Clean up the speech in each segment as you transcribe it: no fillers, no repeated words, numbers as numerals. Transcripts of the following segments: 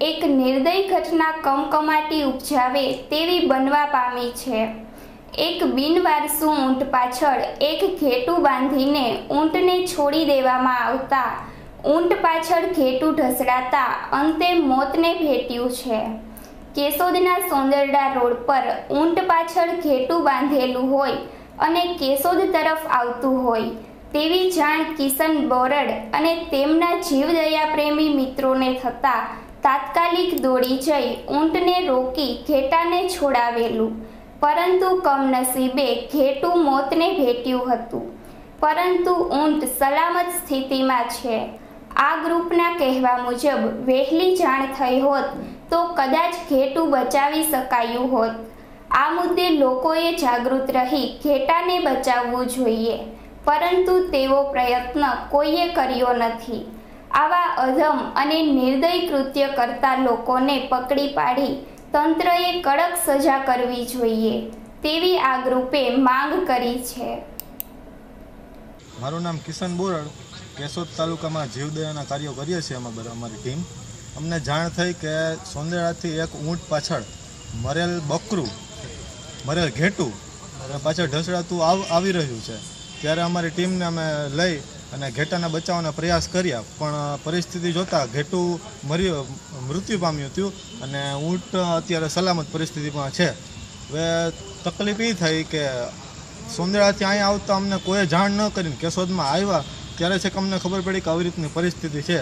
એક નિર્દય ઘટના કમકમાટી ઉપજાવે તેવી બનવા પામી છે। એક બિનવારસુ ઊંટ પાછળ એક ઘેટું બાંધીને ઊંટને છોડી દેવામાં આવતા ઊંટ પાછળ ઘેટું ઢસડાતા અંતે મોતને ભેટ્યું છે। કેશોદના સોંદરડા રોડ પર ઊંટ પાછળ ઘેટું બાંધેલું હોય અને કેશોદ તરફ આવતું હોય તેવી જાણ કિશન બોરડ અને તેમના જીવદયા પ્રેમી મિત્રોને થતાં તાત્કાલિક દોડી જઈ ઊંટને રોકી ઘેટાને છોડાવેલું, પરંતુ કમનસીબે ઘેટું મોતને ભેટ્યું હતું, પરંતુ ઊંટ સલામત સ્થિતિમાં છે। આ ગ્રુપના કહેવા મુજબ વહેલી જાણ થઈ હોત તો કદાચ ઘેટું બચાવી શકાયું હોત। આ મુદ્દે લોકોએ જાગૃત રહી ઘેટાને બચાવવું જોઈએ, પરંતુ તેવો પ્રયત્ન કોઈએ કર્યો નથી। આવા અધમ અને નિર્દય કૃત્ય કરતા લોકોને પકડી પાડી તંત્રએ કડક સજા કરવી જોઈએ તેવી આ ગ્રુપે માંગ કરી છે। મારું નામ કિશન બોરડ, કેશોદ તાલુકામાં જીવદયાના કાર્યો કરીએ છીએ અમારી ટીમ। અમને જાણ થઈ કે સોંદરડાથી એક ઊંટ પાછળ મરેલ બકરું, મરેલ ઘેટું પાછળ ઢસડાતું આવી રહ્યું છે। ત્યારે અમારી ટીમને અમે લઈ અને ઘેટાને બચાવવાના પ્રયાસ કર્યા, પણ પરિસ્થિતિ જોતાં ઘેટું મૃત્યુ પામ્યું હતું અને ઊંટ અત્યારે સલામત પરિસ્થિતિમાં છે। હવે તકલીફ એ થઈ કે સોંદરડાથી અહીંયા આવતા અમને કોઈ જાણ ન કરીને કેશોદમાં આવ્યા ત્યારે છે કે અમને ખબર પડી કે આવી રીતની પરિસ્થિતિ છે।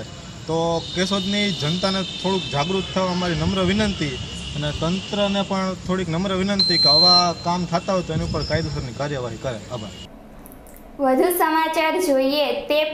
તો કેશોદની જનતાને થોડુંક જાગૃત થવા અમારી નમ્ર વિનંતી અને તંત્રને પણ થોડીક નમ્ર વિનંતી કે આવા કામ થતા હોય તો એની ઉપર કાયદેસરની કાર્યવાહી કરે। આભાર। વધુ સમાચાર જોઈએ તે